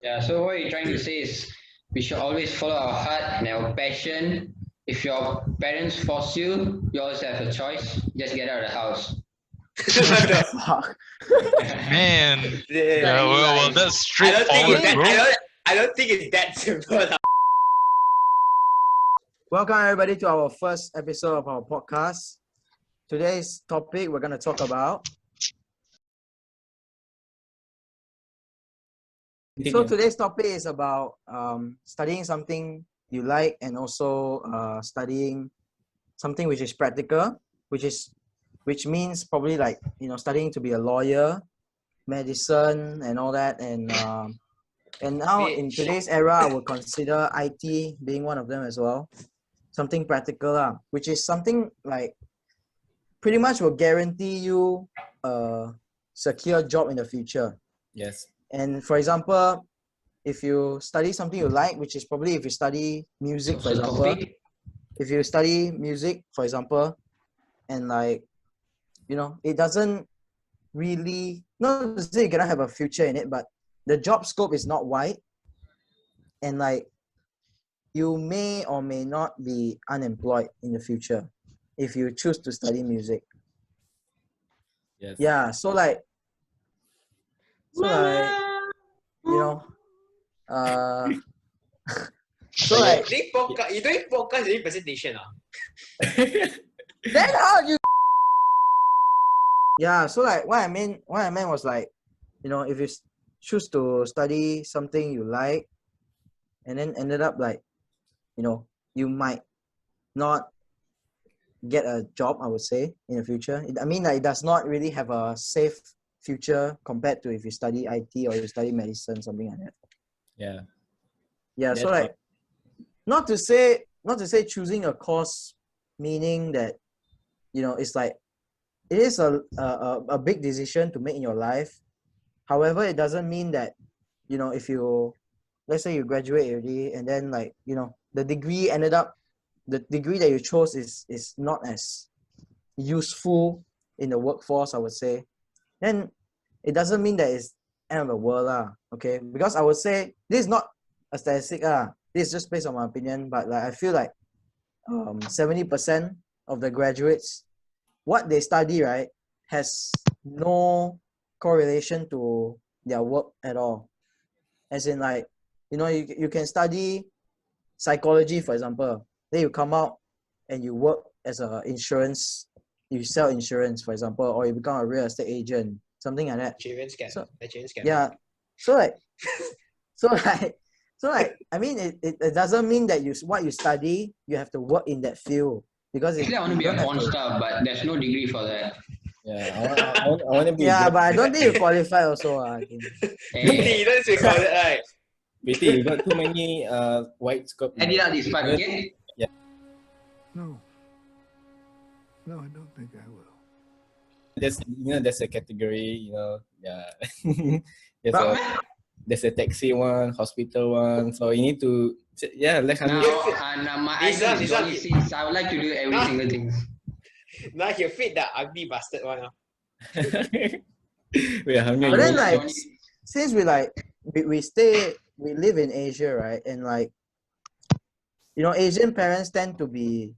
Yeah, so what you're trying to say is we should always follow our heart and our passion. If your parents force you, you always have a choice. Just get out of the house. What the Fuck. Man. Yeah. Yeah, Study well, life. that's I don't think straightforward, it's that. bro. I don't think it's that simple. Lah. Welcome everybody to our first episode of our podcast. Today's topic we're going to talk about. So today's topic is about studying something you like and also studying something which is practical, which means probably like studying to be a lawyer, medicine, and all that. And now in today's era, I would consider IT being one of them as well. Something practical, which is something like pretty much will guarantee you a secure job in the future. Yes. And for example, if you study something you like, which is probably if you study music, for example, if you study music, for example, and like, it doesn't really, not to say you cannot have a future in it, but the job scope is not wide. And like, you may or may not be unemployed in the future if you choose to study music. Yes. Yeah, so like, so like, You doing podcast doing presentation, then how you? Yeah, so like what I meant was like, if you choose to study something you like, and then ended up like, you might not get a job, I would say, in the future. It does not really have a safe future compared to if you study IT or you study medicine, something like that. Yeah. Yeah, so like, not to say choosing a course, meaning that, it's like, it is a big decision to make in your life. However, it doesn't mean that, if you, let's say you graduate already and then like, the degree that you chose is not as useful in the workforce, I would say, then it doesn't mean that it's end of the world, okay? Because I would say this is not a statistic, this is just based on my opinion, but like I feel like 70% of the graduates, what they study, right, has no correlation to their work at all. As in like, you can study psychology, for example, then you come out and you work as a insurance, you sell insurance, for example, or you become a real estate agent, something like that. Yeah. So like, it doesn't mean that what you study, you have to work in that field. Because Actually, I want to be a porn star, but there's no degree for that. Yeah, I want to be. Yeah, but I don't think you qualify also. I think. Hey. You don't recall it, right? Betty, you got too many white scope. Edit out this part, okay? Yeah. No, I don't think I will. There's a category, there's a taxi one, hospital one. So you need to, let Now, my idol is Johnny Sins. I would like to do every single thing. Now you fit that ugly bastard one. But then like, since we live in Asia, right? And like, Asian parents tend to be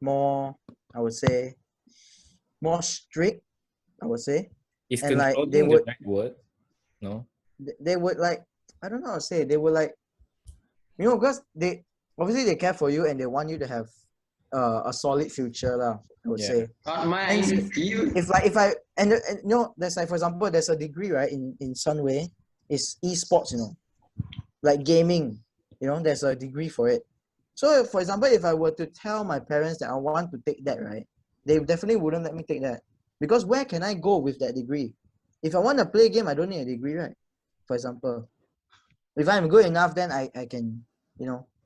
more, I would say, more strict, I would say. Is and like they would the right word? No. They would like, I don't know how to say, they would like, because they obviously they care for you and they want you to have a solid future, I would say. Not mine. If I there's like, for example, there's a degree, right, in Sunway, is esports, like gaming, there's a degree for it. So for example, if I were to tell my parents that I want to take that, right, they definitely wouldn't let me take that, because where can I go with that degree? If I want to play a game, I don't need a degree, right? For example, if I'm good enough, then I can,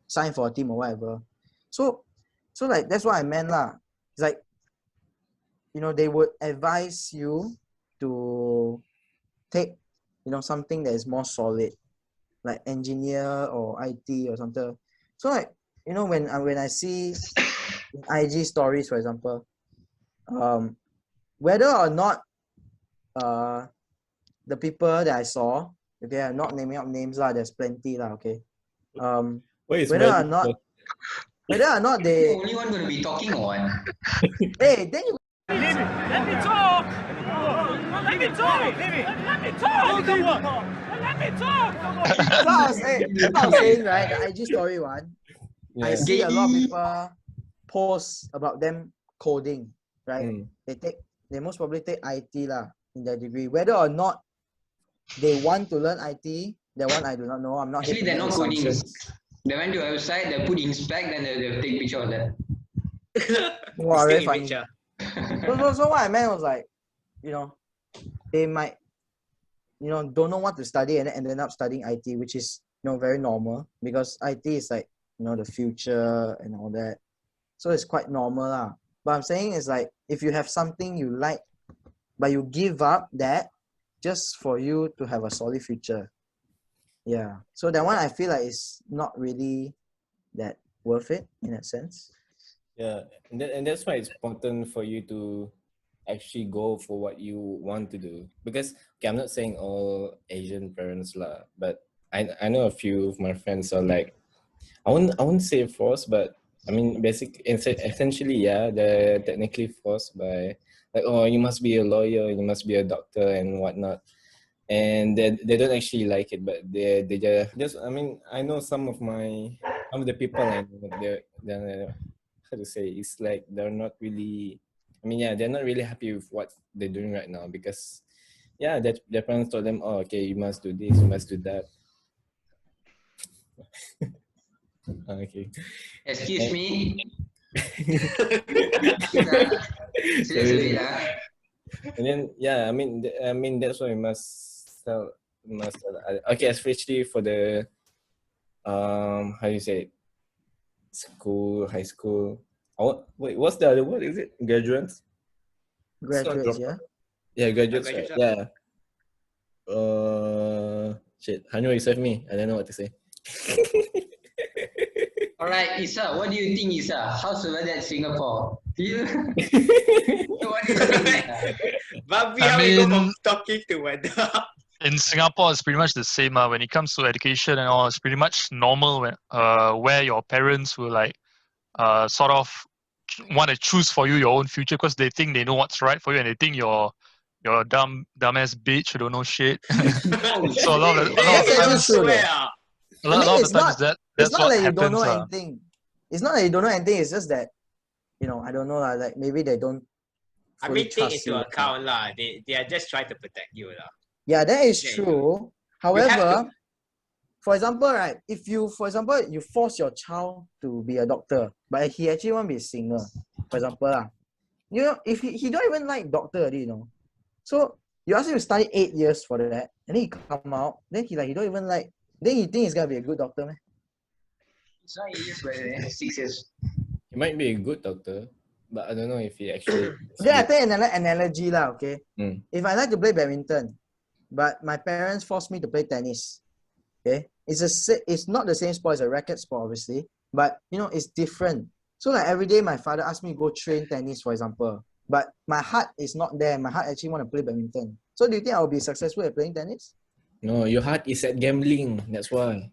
sign for a team or whatever. So like, that's what I meant lah. It's like, they would advise you to take, something that is more solid, like engineer or IT or something. So like, when I see IG stories, for example, whether or not the people that I saw Okay, I'm not naming up names lah. There's plenty lah. Okay. Why is Whether or Melvin not, first? whether or not The they, only one going to be talking or what? hey, then you. Let me talk! Let me talk! Let me talk! Let me talk! So I was saying, right, the IG story one. I Yeah. see a lot of people post about them coding, right? Mm. They most probably take IT lah in their degree. Whether or not they want to learn IT, that one I do not know. I'm not here Actually, to they're make not coding. assumptions. They went to a website, they put inspect, then they'll take picture of that. Wow, very Distinct funny. image, So what I meant was like, you know, they might, don't know what to study and then ended up studying IT, which is, very normal because IT is like, the future and all that. So it's quite normal lah. But I'm saying is like, if you have something you like, but you give up that just for you to have a solid future. Yeah. So that one I feel like is not really that worth it in that sense. Yeah, and that's why it's important for you to actually go for what you want to do. Because okay, I'm not saying all Asian parents lah, but I know a few of my friends are like, I won't say forced, but I mean essentially yeah, they're technically forced by like, oh, you must be a lawyer, you must be a doctor and whatnot. And they don't actually like it, but they just I mean, I know some of the people and they're how to say, it's like they're not really, I mean, yeah, they're not really happy with what they're doing right now because yeah, their parents told them, oh, okay, you must do this, you must do that. Okay. Excuse me. So, Serious a bit, and then yeah, I mean that's why we must tell, okay, especially for the how do you say it? School, high school. Wait, what's the other word? Is it graduates? Graduates, yeah. Yeah, graduates. Graduates, Right? Yeah. Shit. Hanyo, you save me. I don't know what to say. All right, Isa, what do you think, Isa? How's the weather at Singapore? What do you think, Isa? Babi, I how we go mean- from talking to weather? In Singapore, it's pretty much the same. When it comes to education and all, it's pretty much normal where your parents will like sort of want to choose for you your own future because they think they know what's right for you and they think you're a dumbass bitch who don't know shit. So a lot of the That's actually times, true, though. a lot of the times It's that's not what that you don't know happens. anything. It's not that you don't know anything. It's just that, I don't know, like maybe they don't. I fully mean, take trust into you. account lah. They are just trying to protect you lah. Yeah, that is Yeah, true. have However, for example, right, if you force your child to be a doctor, but he actually want to be a singer, for example, lah, if he don't even like doctor already, so you ask him to study 8 years for that, and then he come out, then he don't even like, then you think he's gonna be a good doctor, man? It's not 8 years, by the way. 6 years. He might be a good doctor, but I don't know if he actually. Okay, I take another analogy lah. Okay, Mm. if I like to play badminton, but my parents force me to play tennis, okay, it's not the same sport as a racket sport, obviously, but it's different. So like every day, my father asked me to go train tennis, for example, but my heart is not there. My heart actually want to play badminton. So do you think I will be successful at playing tennis? No, your heart is at gambling. That's why.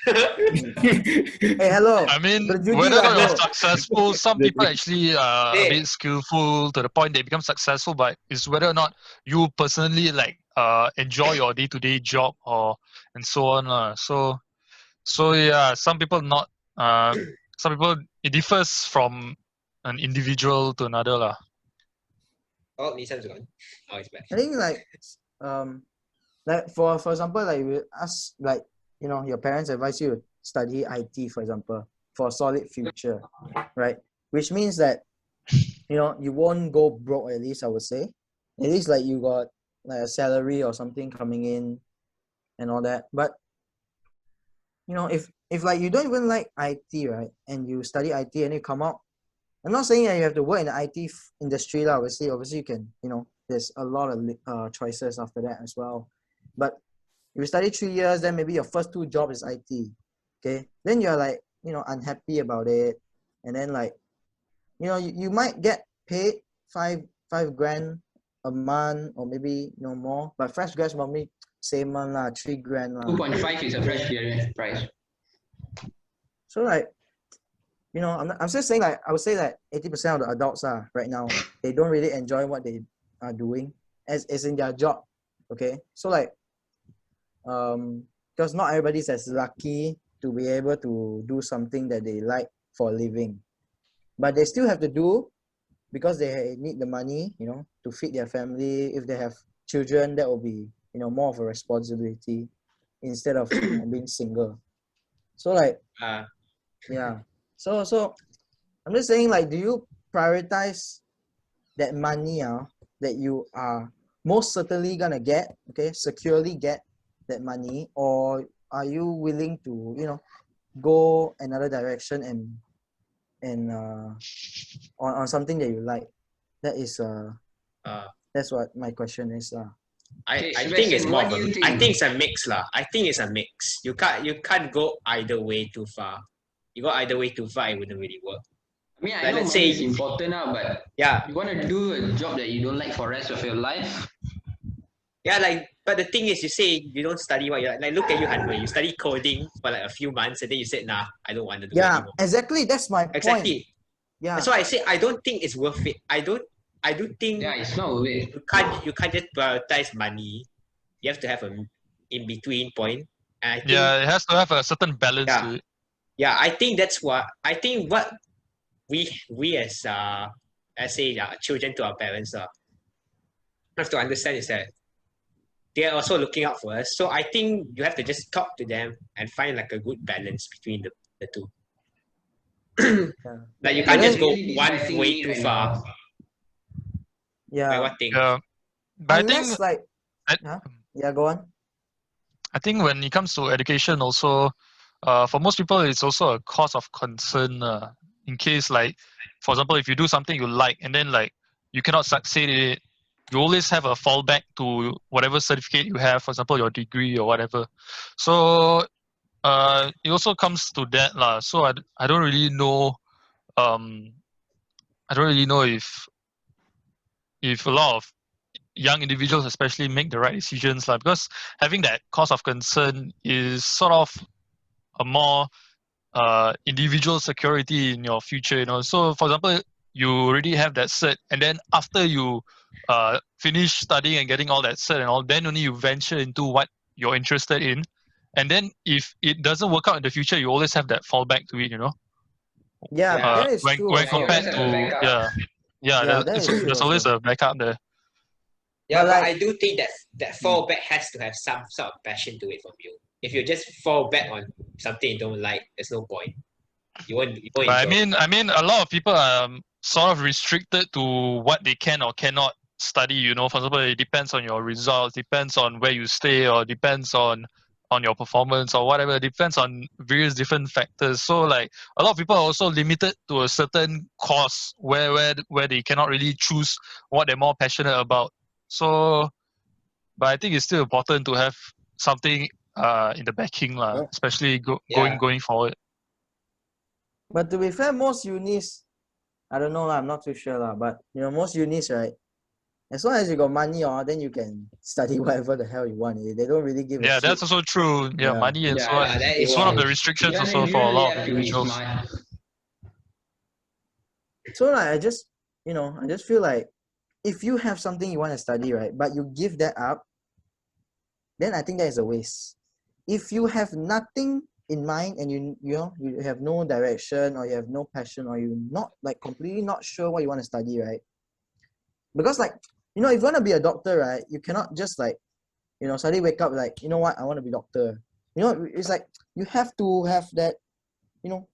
Hey, hello. I mean, Berjudi whether or lah, not you're bro. successful, some people actually are a Yeah. bit skillful to the point they become successful, but it's whether or not you personally enjoy your day-to-day job and so on. So yeah, some people not some people it differs from an individual to another lah. Oh, Nissan's gone. Oh, it's back. I think like for example, like you ask, like your parents advise you to study IT, for example, for a solid future, right? Which means that you won't go broke, at least I would say. At least like you got like a salary or something coming in and all that. But if like you don't even like IT, right, and you study IT and you come out, I'm not saying that you have to work in the IT industry lah. Obviously you can, there's a lot of choices after that as well. But if you study 3 years, then maybe your first 2 jobs is IT. Okay, then you're like unhappy about it, and then like you might get paid five grand a month or maybe more, but fresh grads probably same one lah, 3 grand lah. 2.5 is a fresh graduate price. So like, you know, I'm just saying like, I would say that 80% of the adults right now, they don't really enjoy what they are doing as in their job. Okay. So like, because not everybody's as lucky to be able to do something that they like for a living, but they still have to do because they need the money, you know, to feed their family. If they have children, that will be, you know, more of a responsibility instead of being single. So like, yeah. So I'm just saying like, do you prioritize that money that you are most certainly gonna get, okay, securely get that money, or are you willing to, you know, go another direction and on something that you like? That is that's what my question is. I Okay, think it's Sebastian, more what of do you a, think? I think it's a mix lah. I think it's a mix. You can't go either way too far. You go either way too far, it wouldn't really work. I mean, I Like, know let's money say- is important now, but Yeah, you want to do a job that you don't like for the rest of your life. yeah. Like, but the thing is, you say you don't study what you like. Like, look at you, Hanwei. You study coding for like a few months, and then you said, "Nah, I don't want to do it Yeah, anymore." exactly. That's my point. Exactly. Yeah. That's why I say I don't think it's worth it. I do think Yeah, it's not worth it. you can't just prioritize money. You have to have a in between point. And I think Yeah, it has to have a certain balance to it. yeah, I think that's what we as say children to our parents have to understand is that they are also looking out for us. So I think you have to just talk to them and find like a good balance between the two. Like you can't But just go then- one Really way deciding too right far. now. Yeah. Like what thing? Yeah, but I Unless think like, I- yeah, go on. I think when it comes to education, also, for most people, it's also a cause of concern. In case, like, for example, if you do something you like and then like you cannot succeed in it, you always have a fallback to whatever certificate you have, for example, your degree or whatever. So, it also comes to that, lah. So I don't really know. I don't really know if a lot of young individuals especially make the right decisions, like, because having that cause of concern is sort of a more individual security in your future, you know. So for example, you already have that cert, and then after you finish studying and getting all that cert and all, then only you venture into what you're interested in, and then if it doesn't work out in the future, you always have that fallback to it, you know. Yeah, Yeah. that is when true. when also. compared You always have a to backup. Yeah, that is true there's always also. a backup there. Yeah, But but like- I do think that fallback has to have some sort of passion to it from you. If you just fall back on something you don't like, there's no point. You won't But I enjoy. mean, a lot of people are sort of restricted to what they can or cannot study. You know, for example, it depends on your results, depends on where you stay, or depends on your performance or whatever. It depends on various different factors. So like a lot of people are also limited to a certain course where they cannot really choose what they're more passionate about. So, but I think it's still important to have something in the backing, Yeah. especially Yeah. going forward. But to be fair, most unis, I don't know, I'm not too sure, but you know, most unis, right? As long as you got money, then you can study whatever the hell you want. They don't really give a Yeah, shit. that's also true. Yeah, Yeah. money is Yeah, one. that It's is one of true. the restrictions You also don't for a really lot of have to be individuals. smart. So like, I just feel like if you have something you want to study, right, but you give that up, then I think that is a waste. If you have nothing in mind and you have no direction, or you have no passion, or you're not like completely not sure what you want to study, right? Because like, you know, if you want to be a doctor, right, you cannot just like, you know, suddenly wake up like, you know what, I want to be doctor. You know, it's like you have to have that, you know,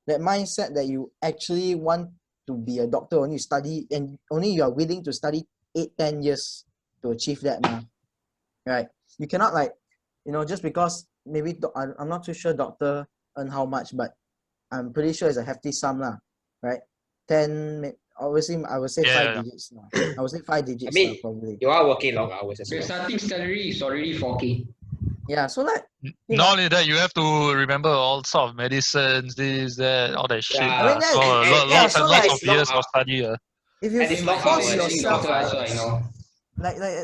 that mindset that you actually want to be a doctor, only you study, and only you are willing to study 8-10 years to achieve that, right? You cannot like, you know, just because maybe I'm not too sure doctor earn how much, but I'm pretty sure it's a hefty sum right? 10, obviously I would say Yeah, 5 yeah. digits I would say 5 digits I mean, probably. you are working long hours as The well. starting salary is already 4K. Yeah, so like, you Not know, only that, you have to remember all sort of medicines, this, that, all that shit. Yeah. I mean, that- So yeah, lots so and lots like- of years long of study. if you And it's long force hours, yourself, long right, So I know.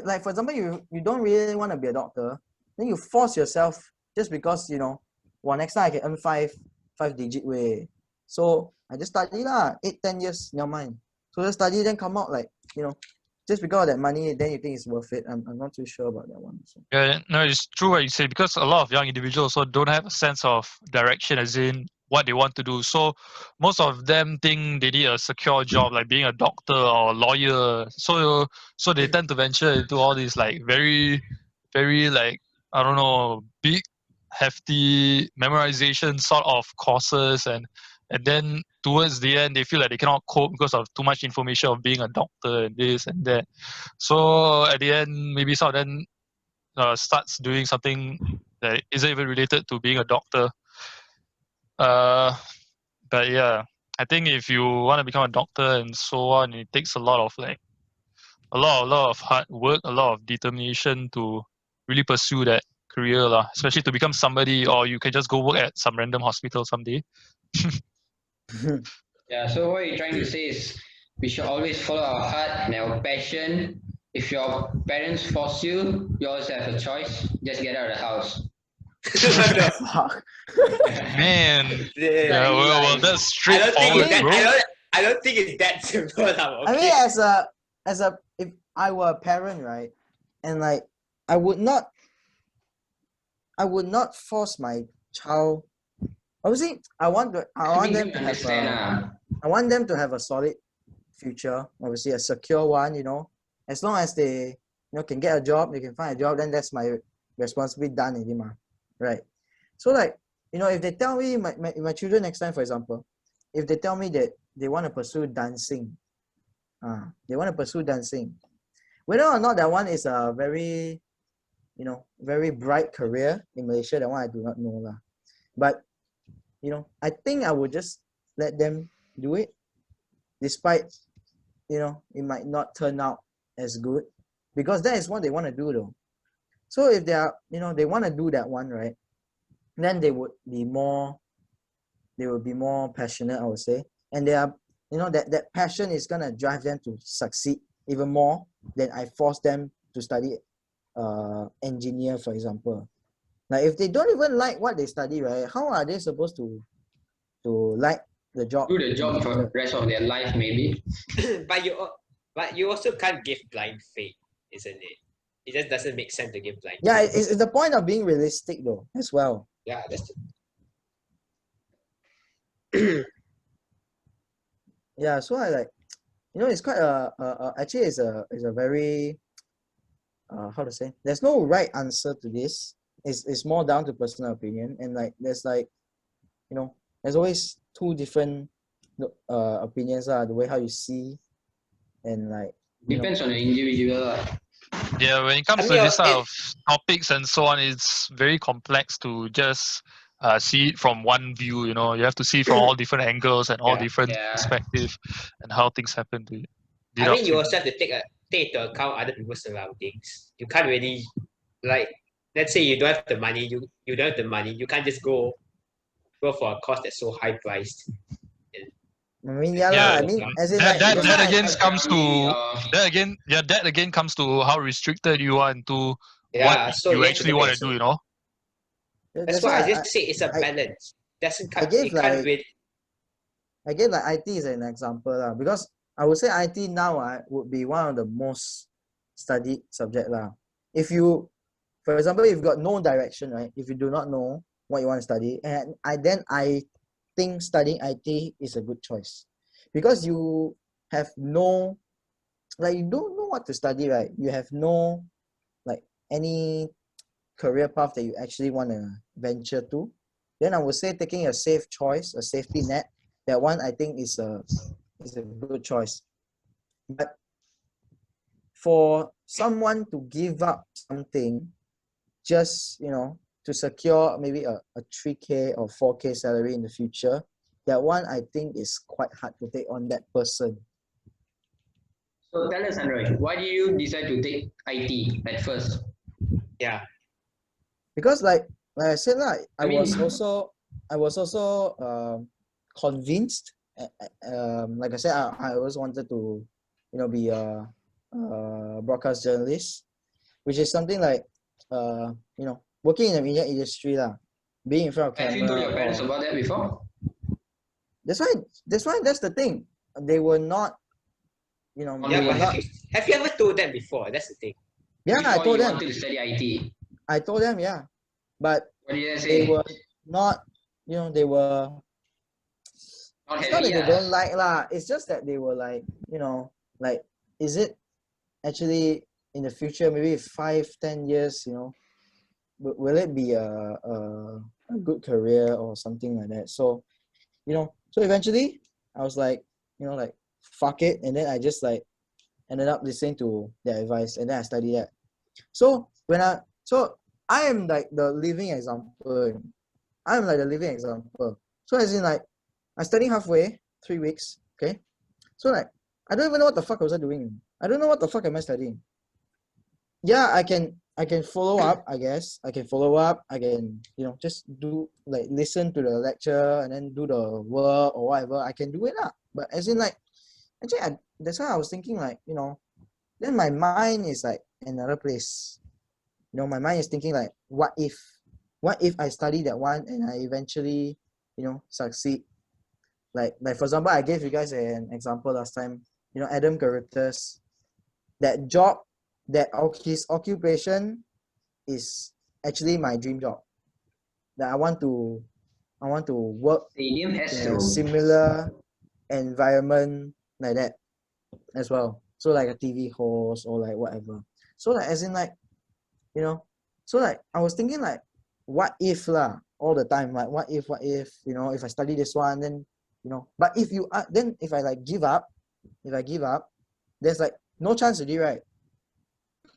like for example, you don't really want to be a doctor, then you force yourself just because, you know, well, next time I can earn five digit way. So I just study lah, 8-10 years, never mind. So just study, then come out like, you know, just because of that money, then you think it's worth it. I'm not too sure about that one. So. Yeah, no, it's true what you say, because a lot of young individuals also don't have a sense of direction, as in what they want to do. So most of them think they need a secure job, like being a doctor or a lawyer. So they tend to venture into all these like very, very like, I don't know, big, hefty memorization sort of courses, and then towards the end they feel like they cannot cope because of too much information of being a doctor and this and that. So at the end, maybe some of them starts doing something that isn't even related to being a doctor. But yeah, I think if you want to become a doctor and so on, it takes a lot of like a lot of hard work, a lot of determination to really pursue that career lah. Especially to become somebody, or you can just go work at some random hospital someday. Yeah, so what you're trying to say is we should always follow our heart and our passion. If your parents force you, you always have a choice. Just get out of the house. Fuck. Man, Yeah, well, that's straightforward, bro. I don't think it's that simple. Okay. I mean, as a, if I were a parent, right, and like I would not force my child. Obviously, I want them to have a solid future. Obviously, a secure one. You know, as long as they, you know, can get a job, they can find a job, then that's my responsibility done, anymore, right? So like, you know, if they tell me my children next time, for example, if they tell me that they want to pursue dancing, whether or not that one is a very, you know, very bright career in Malaysia, that one I do not know lah. But you know, I think I would just let them do it, despite, you know, it might not turn out as good, because that is what they want to do though. So if they are, you know, they want to do that one, right, then they would be more passionate, I would say, and they are, you know, that passion is gonna drive them to succeed even more than I force them to study engineer, for example. Like if they don't even like what they study, right, how are they supposed to like the job? Do the job for the rest of their life, maybe. but you also can't give blind faith, isn't it? It just doesn't make sense to give blind Yeah, faith. it's the point of being realistic though, as well. Yeah, that's Yeah, so I like, you know, it's quite actually it's a very how to say, there's no right answer to this. It's more down to personal opinion, and like there's like, you know, there's always two different opinions, the way how you see, and like, you know, Depends on the individual. Yeah, when it comes to this sort of topics and so on, it's very complex to just see it from one view. You know, you have to see it from all different angles and all different perspectives and how things happen to it. I mean, you also have to take into account other people's surroundings. You can't really, like, let's say you don't have the money. You don't have the money. You can't just go for a course that's so high priced. I mean, I mean, as in that again comes to how restricted you are into what so you actually want to do. You know. That's why I just say it's a balance. I gave like IT as an example because I would say IT now would be one of the most studied subject lah. If you, for example, if you've got no direction, right? If you do not know what you want to study, and I think studying IT is a good choice, because you have no, like, you don't know what to study, right? You have no like any career path that you actually want to venture to. Then I would say taking a safe choice, a safety net, that one I think is a good choice. But for someone to give up something just, you know, to secure maybe a 3K or 4K salary in the future, that one I think is quite hard to take on that person. So tell us, Android, why did you decide to take IT at first? Yeah. Because like I said, I was also convinced. Like I said, I always wanted to, you know, be a broadcast journalist, which is something like, you know, working in the media industry lah, being in front of camera. Have you told your parents or- about that before? That's why that's the thing. They were not, you know, Yeah, they Yeah, were but not. have you ever told them before? That's the thing. Yeah, I Before told you them. wanted to study IT. I told them, yeah, but What did they they say? were not. You know, they were. Not It's not happy, that they lah. don't like lah. It's just that they were like, you know, like, is it actually in the future, maybe 5-10 years, you know, will it be a good career or something like that? So, you know, so eventually I was like, you know, like, fuck it. And then I just like ended up listening to their advice, and then I studied that. So I am like the living example. I'm like the living example. So as in like, I studied halfway, 3 weeks, okay? So like, I don't even know what the fuck was I doing. I don't know what the fuck am I studying. Yeah, I can follow up, I guess. I can follow up. I can, you know, just do like listen to the lecture and then do the work or whatever. I can do it lah. But as in like, actually, that's why I was thinking like, you know, then my mind is like another place. You know, my mind is thinking like, what if I study that one and I eventually, you know, succeed? Like for example, I gave you guys an example last time. You know, Adam Carruthers, that job, his occupation is actually my dream job. That I want to work Stadium in a Astro. similar environment like that as well. So like a TV host or like whatever. So like as in like, you know, so like I was thinking like, what if lah, all the time, like what if, you know, if I study this one, then, you know, but if you then if I like give up, there's like no chance already, right?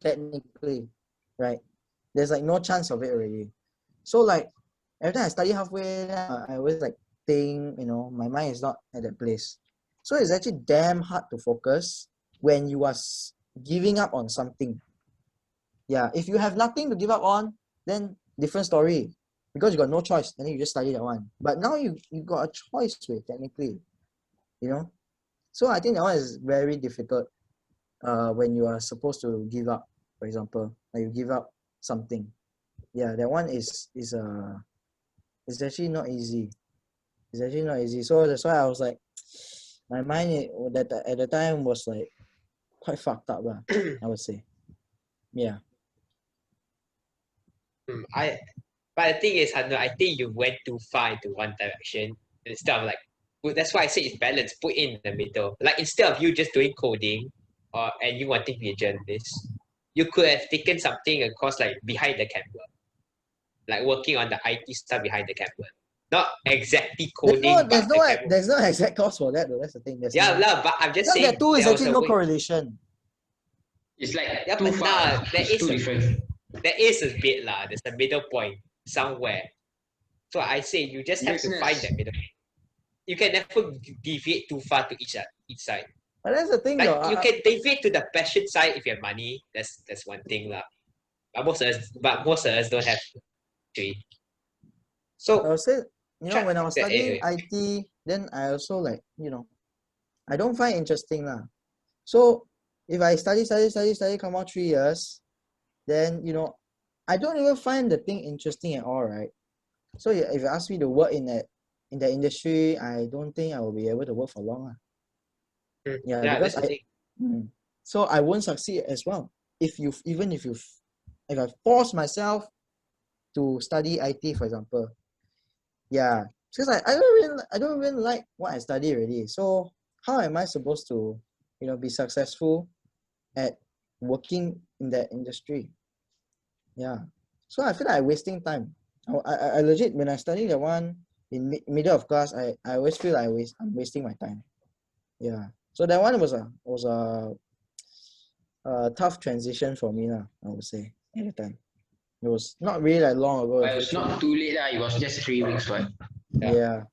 Technically, right? There's like no chance of it already. So like every time I study halfway, I always like think, you know, my mind is not at that place. So it's actually damn hard to focus when you are giving up on something. Yeah, if you have nothing to give up on, then different story, because you got no choice, and then you just study that one. But now you got a choice with, technically, you know. So I think that one is very difficult when you are supposed to give up, for example, like you give up something. Yeah, that one is it's actually not easy. It's actually not easy. So that's why I was like, my mind that at the time was like quite fucked up lah, I would say. Yeah. But the thing is, Hanu, I think you went too far into one direction instead of like. That's why I say it's balance. Put in the middle. Like instead of you just doing coding, and you wanting to be a journalist, you could have taken something a course like behind the camera, like working on the IT stuff behind the camera. Not exactly coding, There's but no exact cause for that though. That's the thing. There's yeah, no, lah. But I'm just because saying that two is there was actually a no way. correlation. It's like Yeah, too but far. nah, there It's is too a- different. There is a bit lah. There's a middle point somewhere. So I say you just have to find Business. that middle. You can never deviate too far to each side. But that's the thing Like though. you can deviate to the passion side if you have money. That's one thing lah. But most of us don't have. Actually. I So was saying, you know, when I was Yeah, studying anyway. IT, then I also like, you know, I don't find interesting lah. So if I study, come out 3 years, then, you know, I don't even find the thing interesting at all, right? So if you ask me to work in that industry, I don't think I will be able to work for long. Yeah, because that's the thing. so I won't succeed as well. If I force myself to study IT, for example, yeah, because I don't even like what I study already. So how am I supposed to, you know, be successful at working in that industry? Yeah, so I feel like I'm wasting time. I legit, when I study that one in middle of class, I always feel like I'm wasting my time. Yeah, so that one was a tough transition for me lah, I would say, at the time. It was not really like long ago. But it was not too late. It was just 3 weeks. Right? Yeah.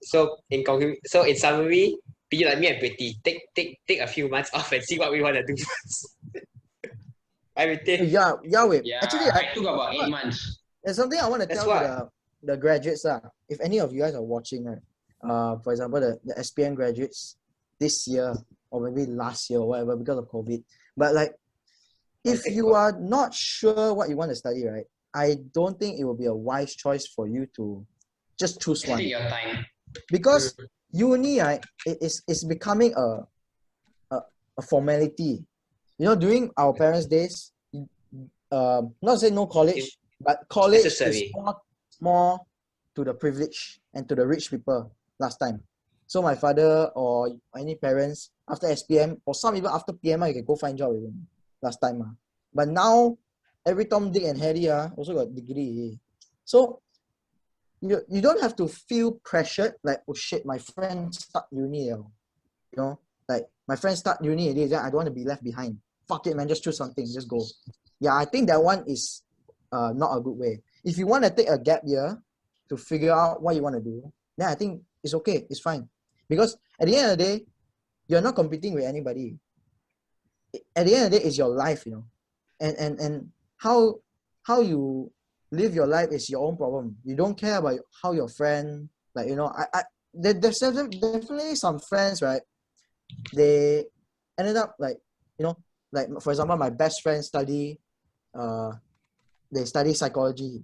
So in summary, be like me and Pretty. Take a few months off and see what we want to do first. Everything. Yeah, wait. Yeah, Actually, I took about 8 months. there's something I want to That's tell why. to the graduates. If any of you guys are watching, right, for example, the SPM graduates this year or maybe last year or whatever because of COVID. But like, if you are not sure what you want to study, right, I don't think it will be a wise choice for you to just choose one. Take your time. Because uni, right, it's becoming a formality. You know, during our parents' days, not say no college, but college necessary. is more to the privileged and to the rich people last time. So my father or any parents after SPM or some even after PMI, you can go find job even last time. But now every Tom, Dick and Harry also got degree. So you don't have to feel pressured like, oh shit, my friend start uni. You know, like my friend start uni already, then I don't want to be left behind. Fuck it, man, just choose something, just go. Yeah, I think that one is not a good way. If you want to take a gap year to figure out what you want to do, then I think it's okay, it's fine. Because at the end of the day, you're not competing with anybody. At the end of the day, it's your life, you know. And how you live your life is your own problem. You don't care about how your friend, like, you know, there's definitely some friends, right? They ended up like, you know, like for example, my best friend they study psychology.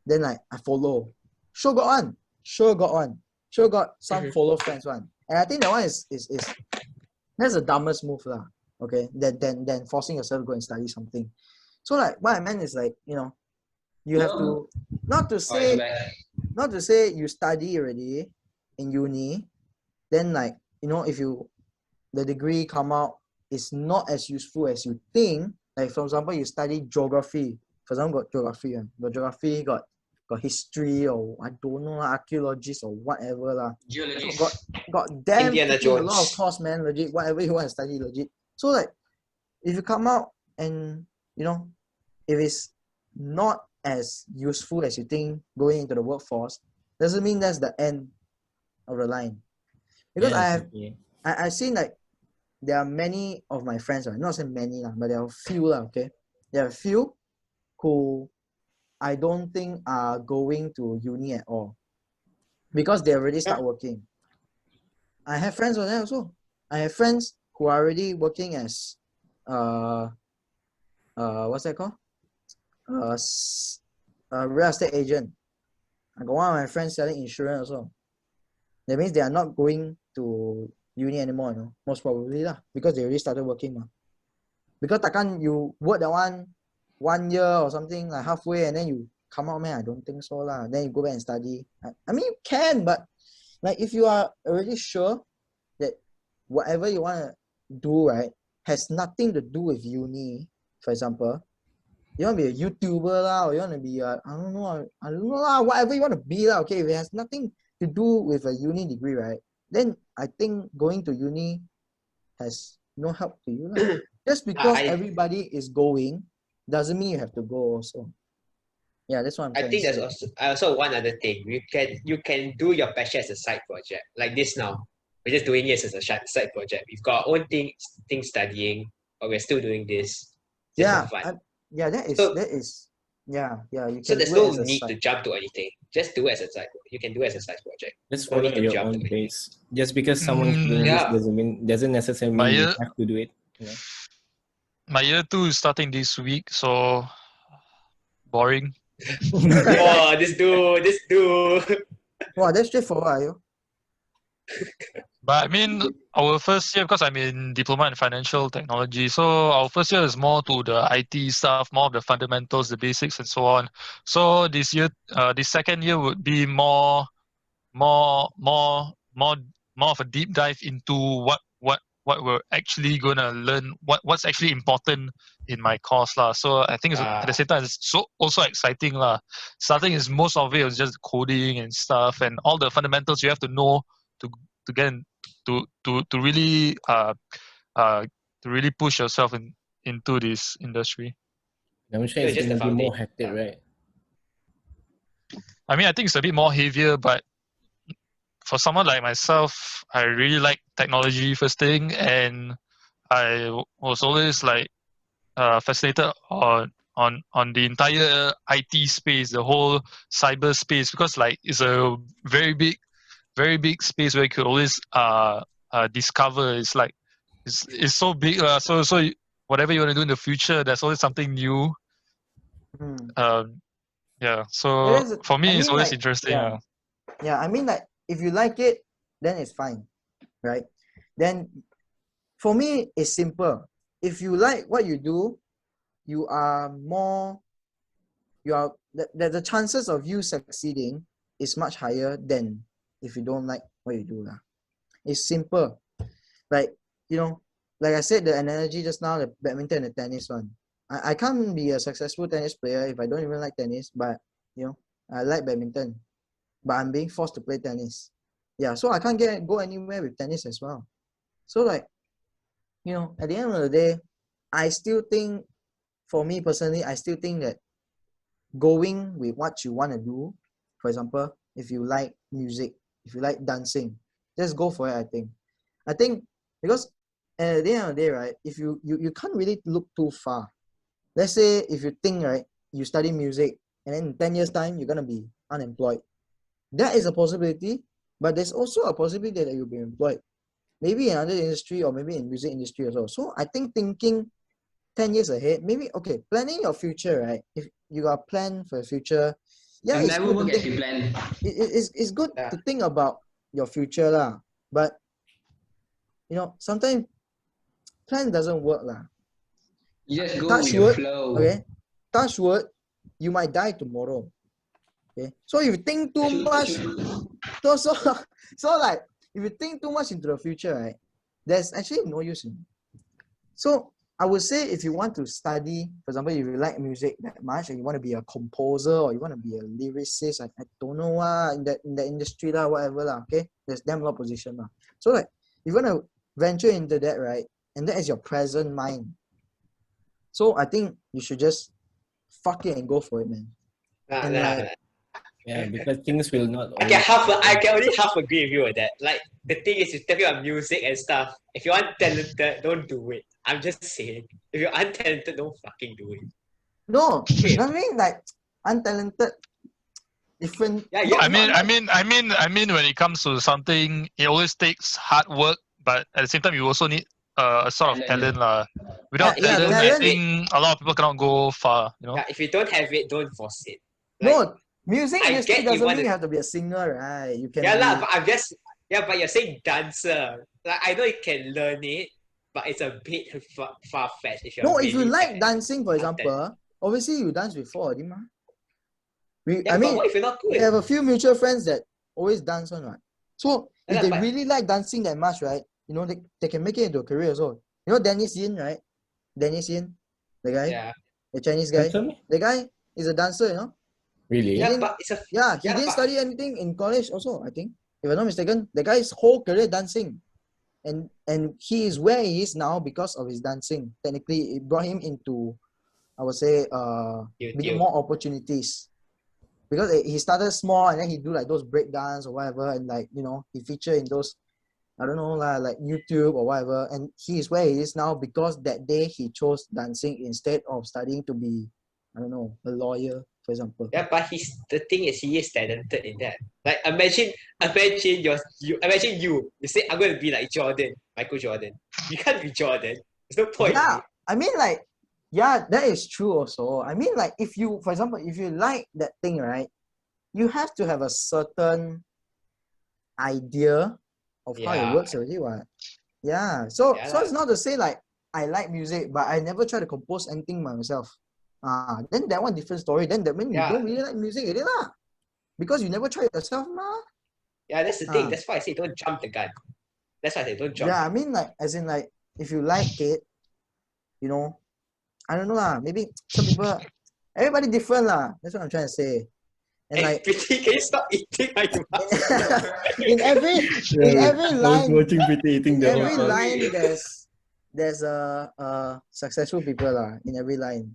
Then like I follow. Sure got one. Sure got some follow friends one. And I think that one is that's the dumbest move lah. Okay, than forcing yourself to go and study something. So like what I meant is like, you know, you have to not to say you study already in uni, then like, you know, if the degree come out is not as useful as you think. Like for example, you study geography. For example, got geography, got history, or I don't know, archaeologists or whatever lah. Geologist. Got damn Indiana freaking a lot Jones. of course, man, legit. Whatever you want to study, legit. So like, if you come out and, you know, if it's not as useful as you think going into the workforce, doesn't mean that's the end of the line. Because I've seen like there are many of my friends, right? Not say many lah, but there are a few lah, okay? There are a few who I don't think are going to uni at all because they already start working. I have friends on that also. I have friends who are already working as what's that called? Real estate agent. I got one of my friends selling insurance also. That means they are not going to uni anymore, you know, most probably lah, because they already started working. Because takkan you work that 1 year or something, like halfway, and then you come out, man, I don't think so lah. Then you go back and study. I mean, you can, but like if you are already sure that whatever you want to do, right, has nothing to do with uni, for example, you want to be a YouTuber lah, or you want to be I don't know lah, whatever you want to be lah, okay, if it has nothing to do with a uni degree, right, then I think going to uni has no help to you lah. Just because everybody is going doesn't mean you have to go also. Yeah, that's what I'm trying I think to there's say. also one other thing. You can do your passion as a side project. Like this now. We're just doing this as a side project. We've got our own thing studying, but we're still doing this just Yeah, for fun. that is yeah, you can So there's do it no as a need side. to jump to anything. Just do it as a side. You can do it as a side project. Just No follow need to your jump own to anything. pace. Just because someone's doing Yeah. this doesn't necessarily mean you have to do it. You know? My year 2 is starting this week, so boring. Oh, this dude. Wow, that's straightforward, are you? But I mean, our first year, because I'm in diploma in financial technology, so our first year is more to the IT stuff, more of the fundamentals, the basics, and so on. So this year, this second year would be more of a deep dive into what we're actually gonna learn, what's actually important in my course lah. So I think it's, at the same time it's so also exciting lah. Starting is most of it was just coding and stuff, and all the fundamentals you have to know to get in, to really to really push yourself into this industry. I'm sure So it's just gonna the be more foundation. hectic, right? I mean, I think it's a bit more heavier, but for someone like myself, I really like technology first thing, and I was always like fascinated on the entire IT space, the whole cyber space, because like it's a very big space where you could always discover. It's like it's so big. So whatever you want to do in the future, there's always something new. Hmm. Yeah. So It is, for me, I it's mean, always like, interesting. yeah, yeah. I mean, like, if you like it, then it's fine, right? Then for me, it's simple. If you like what you do, you are more, you are the chances of you succeeding is much higher than if you don't like what you do lah. It's simple. Like, you know, like I said, the analogy just now, the badminton and the tennis one. I can't be a successful tennis player if I don't even like tennis, but you know, I like badminton, but I'm being forced to play tennis. Yeah, so I can't go anywhere with tennis as well. So like, you know, at the end of the day, I still think, for me personally, I still think that going with what you want to do, for example, if you like music, if you like dancing, just go for it. I think because at the end of the day, right, if you can't really look too far. Let's say if you think, right, you study music and then in 10 years time you're gonna be unemployed. That is a possibility, but there's also a possibility that you'll be employed. Maybe in another industry or maybe in music industry as well. So I think thinking 10 years ahead, maybe okay, planning your future, right? If you got a plan for the future, yeah, You it's never good to work as think. you plan. It's good Yeah. to think about your future lah. But you know, sometimes plan doesn't work lah. You just go with Touch the wood, flow. okay? Touch wood, you might die tomorrow. Okay. So if you think too much, so so like if you think too much into the future, right? There's actually no use in it. So I would say if you want to study, for example, if you like music that much and you want to be a composer or you want to be a lyricist, I don't know in the industry lah, whatever lah, okay? There's damn lot of position lah. So like if you want to venture into that, right? And that is your present mind. So I think you should just fuck it and go for it, man. And like, Yeah, because things will not. I can only half agree with you with that. Like the thing is, you're talking about music and stuff. If you're untalented, don't do it. I'm just saying. If you're untalented, don't fucking do it. no, Okay. I mean like untalented, different. Yeah, yeah. I mean, when it comes to something, it always takes hard work, but at the same time, you also need a sort of talent lah. Without Yeah, talent, I talent- think a lot of people cannot go far. You know. Yeah, if you don't have it, don't force it. Like, No, music I industry get you doesn't want mean you to- have to be a singer, right? You can yeah, be, lah. But I'm just but you're saying dancer. Like I know you can learn it, but it's a bit far fetched. If you're no, if you really like bad. dancing, for example, obviously you dance before, already, ma. Yeah, I but mean, what if you're not we good? have a few mutual friends that always dance on, right? So if Yeah, they but- really like dancing that much, right? You know, they can make it into a career also. You know Dennis Yin, right? Dennis Yin, the guy, Yeah. the Chinese guy. Tell me. The guy is a dancer, you know. Really? Yeah, didn't- but it's a Yeah, he Yeah, didn't but- study anything in college also, I think. If I'm not mistaken, the guy's whole career dancing. And he is where he is now because of his dancing. Technically, it brought him into, I would say, YouTube. more opportunities. Because he started small and then he do like those break dance or whatever, and like, you know, he feature in those, I don't know, like YouTube or whatever. And he is where he is now because that day he chose dancing instead of studying to be, I don't know, a lawyer, for example. Yeah, but the thing is he is talented in that. Like imagine you say I'm gonna be like Michael Jordan. You can't be Jordan. There's no point. Yeah, I mean, like, yeah, that is true also. I mean, like, if you, for example, if you like that thing, right, you have to have a certain idea of how it Yeah. works already, what? Yeah. So Yeah so lah. it's not to say like I like music, but I never try to compose anything by myself. Then that one different story. Then that means Yeah. you don't really like music already lah. Because you never try it yourself, ma. Yeah, that's the thing. Ah. That's why I say don't jump the gun. That's why I say don't jump. Yeah, I mean, like, as in, like, if you like it, you know, I don't know lah. Maybe some people, everybody different lah. That's what I'm trying to say. And Hey, like, Pretty, can you stop eating like you in every I was line, watching Pretty eating the every whole time. line, there's a successful people lah in every line.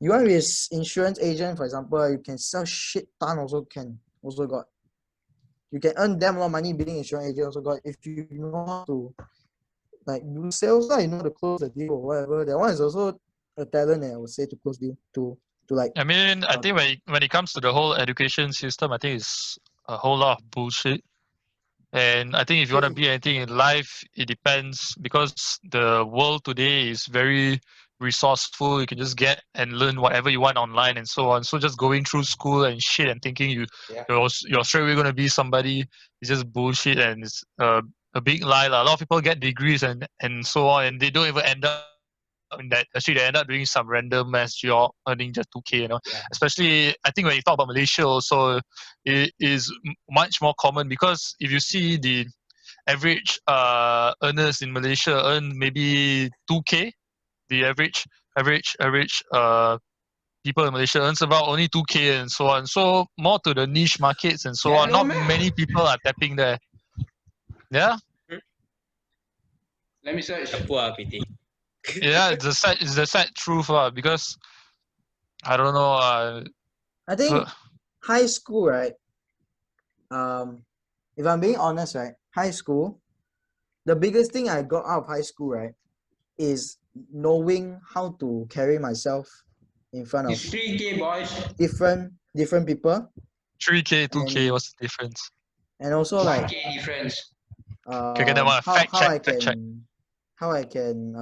You want to be an insurance agent, for example, you can sell shit ton also got. You can earn damn lot of money being insurance agent also got. If you know how to like do sales lah, you know, to close the deal or whatever. That one is also a talent, I would say, to close deal to like. I mean, I think when it comes to the whole education system, I think it's a whole lot of bullshit. And I think if you want to be anything in life, it depends because the world today is very, resourceful. You can just get and learn whatever you want online and so on. So just going through school and shit and thinking you're straight away gonna be somebody is just bullshit, and it's a big lie. A lot of people get degrees and so on, and they don't even end up in that. Actually, they end up doing some random ass job, earning just 2K. You know, especially I think when you talk about Malaysia, also it is much more common, because if you see the average earners in Malaysia earn maybe 2K. The average people in Malaysia earns about only 2K and so on. So more to the niche markets and so on. no, Not man. many people are tapping there. Yeah, Let me search. The poor PT. yeah, it's the sad truth, because I don't know. I think high school, right? If I'm being honest, right, high school, the biggest thing I got out of high school, right, is knowing how to carry myself in front of It's 3K, boys. different people, 3K, 2K, and- what's the difference? and also like 1K difference. Okay, then fact check. how I can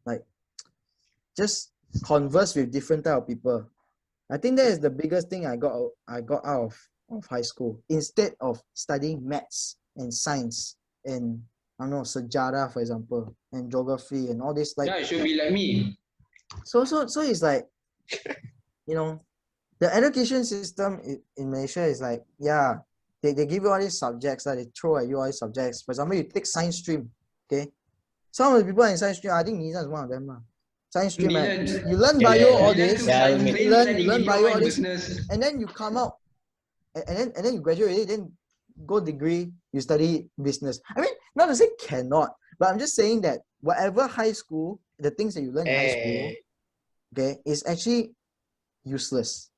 like just converse with different type of people. I think that is the biggest thing I got out of high school, instead of studying maths and science and I don't know sejarah, for example, and geography and all this. Like, Yeah, it should be like me. so it's like, you know, the education system in Malaysia is like, yeah, they give you all these subjects, they throw at you all these subjects. For example, you take science stream, okay? Some of the people in science stream, I think Nizam is one of them. Science stream, right? Nizam. You learn bio all Nizam this, took Yeah, science you stream, learn then he bio diploma all in this, business. and then you come out, and then you graduate already, then go degree, you study business. I mean, not to say cannot, but I'm just saying that whatever high school, the things that you learn in high school, okay, is actually useless.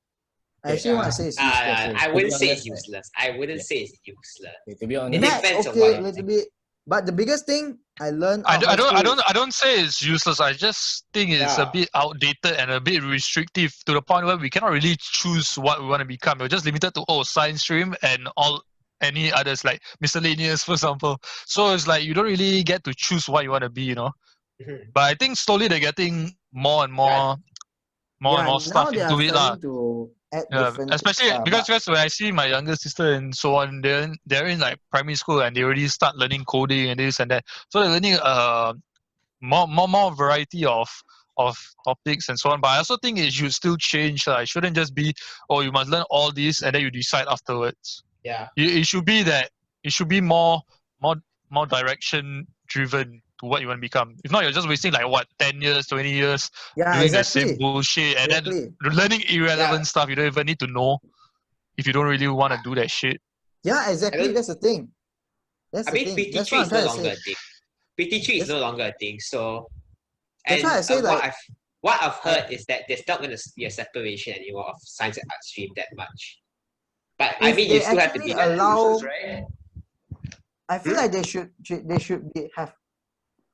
I actually want to say it's useless. I wouldn't say it's honest, useless. I wouldn't say it's useless. To be It honest, Maths, depends on okay, what a you little bit. But the biggest thing I learned out of high school I don't say it's useless. I just think it's a Yeah. bit outdated and a bit restrictive, to the point where we cannot really choose what we want to become. We're just limited to science stream and all any others like miscellaneous, for example. So it's like you don't really get to choose what you want to be, you know. Mhm. But I think slowly they're getting more and more and more now stuff they are into it, lah. starting to add Yeah, different especially things, because when I see my younger sister and so on, they're in like primary school and they already start learning coding and this and that. So they're learning more variety of topics and so on. But I also think it should still change. It shouldn't just be, oh, you must learn all this and then you decide afterwards. Yeah. It should be that it should be more direction driven to what you want to become. If not, you're just wasting like what 10 years, 20 years yeah, doing the exactly. same bullshit and Exactly. then learning irrelevant stuff you don't even need to know if you don't really want to do that shit. Yeah, exactly. That's the thing. That's I the mean, thing. That's PT3 what I'm is no trying to longer say. a thing. PT3 is That's- no longer a thing. So, That's why I say, like, what I've heard is that there's not going to be a separation anymore of science and art stream that much. But I if mean, they you still have to actually be allow, right? I feel like they should have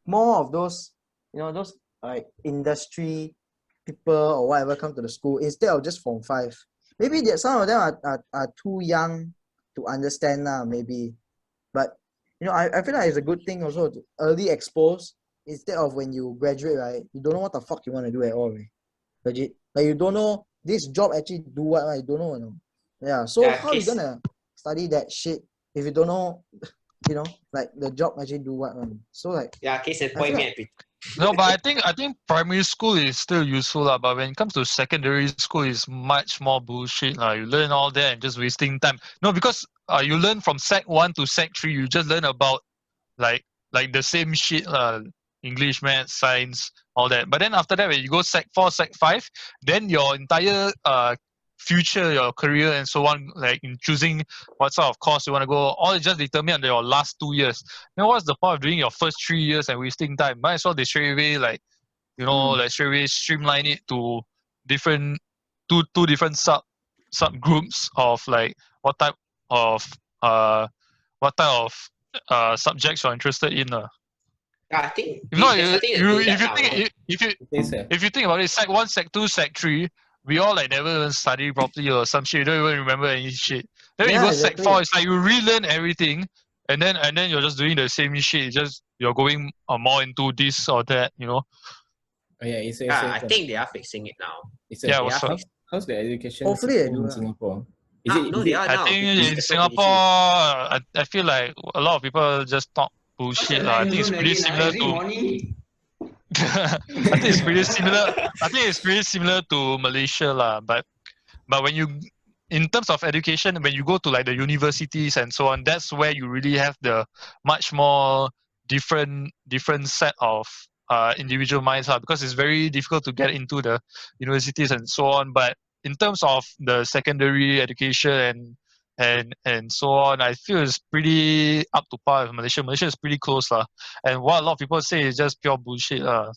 more of those, those like industry people or whatever come to the school instead of just Form 5. Maybe some of them are too young to understand now, maybe. But I feel like it's a good thing also to early expose instead of when you graduate, right? You don't know what the fuck you want to do at all, right? Legit. Like you don't know this job actually do what, right? You don't know, Yeah. So Yeah, how you gonna study that shit if you don't know, like the job actually do what, So like, case in I point, feel me like- and No, but I think primary school is still useful, but when it comes to secondary school, it's much more bullshit. You learn all that and just wasting time. No, because you learn from Sec 1 to Sec 3, you just learn about like the same shit, English, math, science, all that. But then after that, when you go Sec 4, Sec 5, then your entire future, your career and so on, like in choosing what sort of course you want to go, all is just determined under your last 2 years. Then what's the point of doing your first 3 years and wasting time? Might as well they straight away like straight away streamline it to different two different subgroups of like what type of subjects you're interested in. I think If not, there's nothing to do if you that now. think yes, sir. if you think about it, Sec 1, Sec 2, Sec 3, we all like never even study properly or some shit. You don't even remember any shit. Then when you Yeah, go Sec exactly. 4, it's like you relearn everything, and then you're just doing the same shit. It's just you're going more into this or that. Oh, yeah, I think they are fixing it now. Yeah, they what's are up? how's the education Hopefully they system do in lah. Singapore? No, they are I now. think Because in there's no Singapore, finishing. I feel like a lot of people just talk What's bullshit. the I time think it's zone pretty again? similar Is it to. morning? I think it's pretty similar. I think it's pretty similar to Malaysia lah. But when you, in terms of education, when you go to like the universities and so on, that's where you really have the much more different set of individual minds lah. Because it's very difficult to get into the universities and so on. But in terms of the secondary education and so on, I feel it's pretty up to par with Malaysia. Malaysia is pretty close lah. And what a lot of people say is just pure bullshit lah.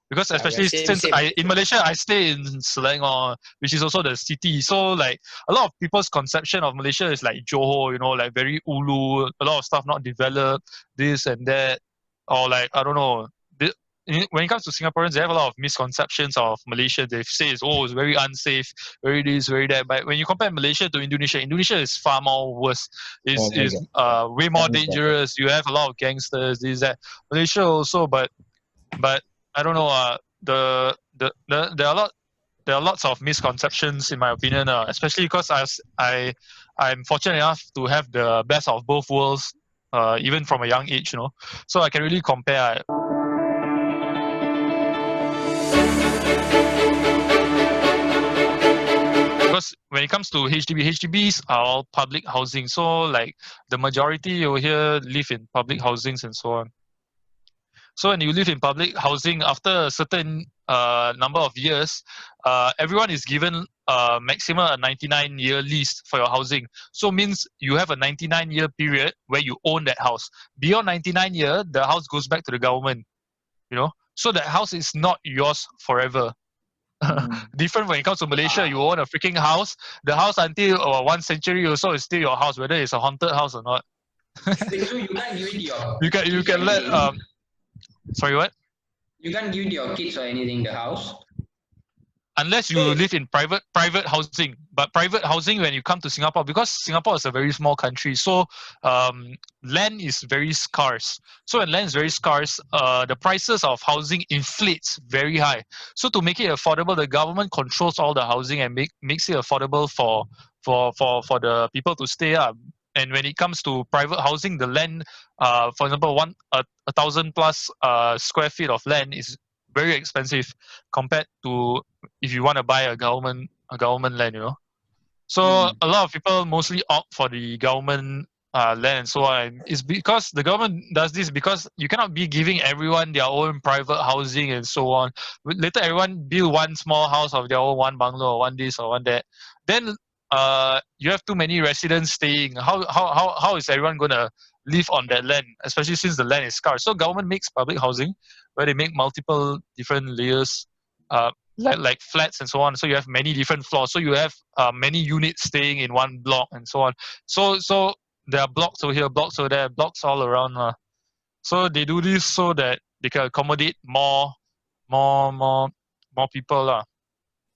Because especially since same. in Malaysia I stay in Selangor, which is also the city. So like a lot of people's conception of Malaysia is like Johor, you know, like very ulu, a lot of stuff not developed, this and that, or like I don't know. When it comes to Singaporeans, they have a lot of misconceptions of Malaysia. They say it's very unsafe, very this, very that. But when you compare Malaysia to Indonesia, Indonesia is far more worse. Is way more dangerous. You have a lot of gangsters. This that. Malaysia also, but I don't know. There are lots of misconceptions in my opinion. Especially because I'm fortunate enough to have the best of both worlds. Even from a young age, you know, so I can really compare. Because when it comes to HDBs are all public housing. So like the majority over here live in public housings and so on. So when you live in public housing, after a certain number of years, everyone is given maximum a 99-year lease for your housing. So means you have a 99-year period where you own that house. Beyond 99 year, the house goes back to the government. You know, so that house is not yours forever. Different when it comes to Malaysia, you own a freaking house. The house until 1 century or so is still your house, whether it's a haunted house or not. So you can't give it to your You can let sorry, what? You can't give it to your kids or anything, the house. Unless you live in private housing. But private housing, when you come to Singapore, because Singapore is a very small country, so land is very scarce. So when land is very scarce, the prices of housing inflates very high. So to make it affordable, the government controls all the housing and makes it affordable for the people to stay up. And when it comes to private housing, the land, for example, 1,000 plus square feet of land is very expensive compared to if you want to buy a government land, you know. So a lot of people mostly opt for the government land and so on. It's because the government does this because you cannot be giving everyone their own private housing and so on. Later everyone build one small house of their own, one bungalow or one this or one that. Then you have too many residents staying. How is everyone gonna live on that land, especially since the land is scarce? So government makes public housing where they make multiple different layers, like flats and so on. So you have many different floors. So you have many units staying in one block and so on. So there are blocks over here, blocks over there, blocks all around. So they do this so that they can accommodate more people.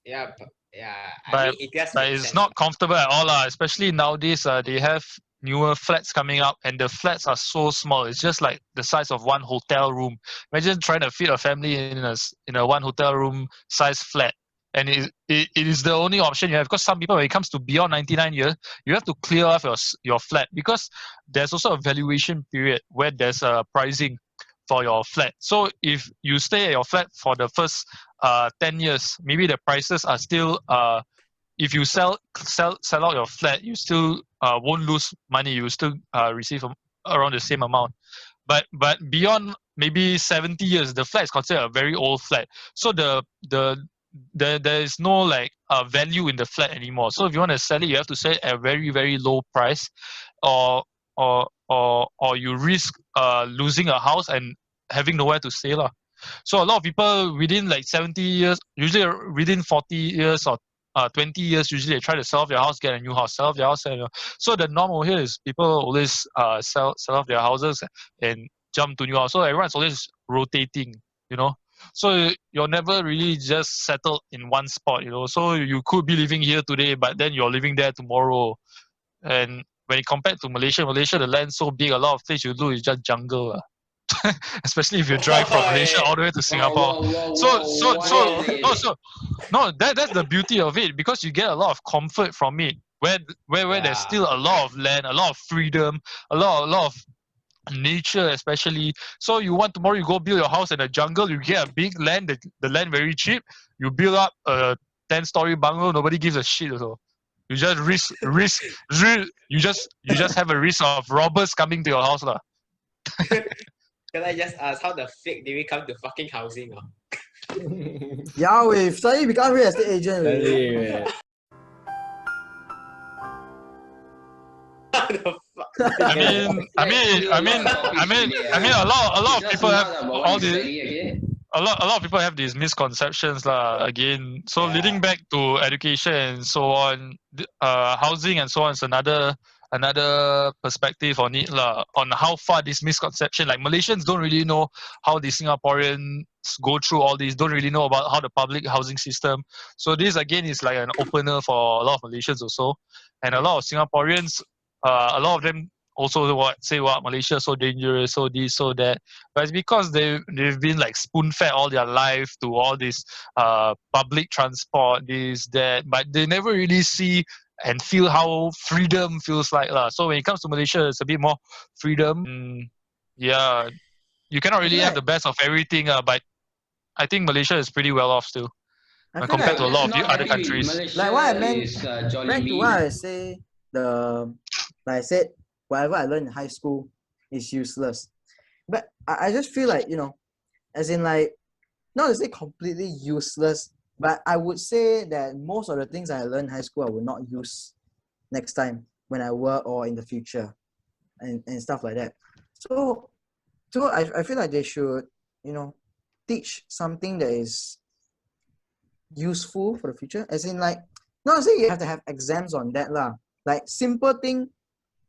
Yeah, yeah. But, I mean, it does but make it's sense. not comfortable at all, especially nowadays. They have newer flats coming up, and the flats are so small. It's just like the size of one hotel room. Imagine trying to fit a family in a one hotel room size flat, and it is the only option you have. Because some people, when it comes to beyond 99 years, you have to clear off your flat because there's also a valuation period where there's a pricing for your flat. So if you stay at your flat for the first 10 years, maybe the prices are still if you sell out your flat, you still won't lose money. You still receive around the same amount. But beyond maybe 70 years, the flat is considered a very old flat. So there is no like value in the flat anymore. So if you want to sell it, you have to sell it at a very very low price, or you risk losing a house and having nowhere to stay lah. So a lot of people within like 70 years, usually within 40 years or 20 years, usually they try to sell off their house, get a new house, sell off their house. So the norm over here is people always sell off their houses and jump to new house. So everyone's always rotating, you know. So you're never really just settled in one spot, you know. So you could be living here today, but then you're living there tomorrow. And when you compare to Malaysia, the land's so big, a lot of things you do is just jungle. especially if you drive from Malaysia all the way to Singapore. That's the beauty of it, because you get a lot of comfort from it. Where there's still a lot of land, a lot of freedom, a lot of nature especially. So you want tomorrow you go build your house in the jungle, you get a big land, the land very cheap, you build up a 10-story bungalow, nobody gives a shit also. You just you just have a risk of robbers coming to your house lah. Can I just ask, how the fuck did we come to fucking housing? Yeah, we suddenly become real estate agent. Yeah. How the fuck? I mean, a lot of people have all the a lot of people have these misconceptions lah. Again, so leading back to education and so on, housing and so on is another perspective on it lah. On how far this misconception, like Malaysians don't really know how the Singaporeans go through all these, don't really know about how the public housing system. So this again is like an opener for a lot of Malaysians also, and a lot of Singaporeans. A lot of them also say Malaysia is so dangerous, so this, so that. But it's because they've been like spoon fed all their life to all this public transport, this, that, but they never really see and feel how freedom feels like lah. So when it comes to Malaysia, it's a bit more freedom. Yeah, you cannot really have the best of everything, but I think Malaysia is pretty well off still compared to a lot of the other countries. Like what I meant, back to what I say, like I said, whatever I learned in high school is useless. But I just feel like, as in like, not to say completely useless, but I would say that most of the things I learned in high school I will not use next time when I work or in the future and stuff like that. So I feel like they should, teach something that is useful for the future. As in like, not to say you have to have exams on that lah. Like simple thing,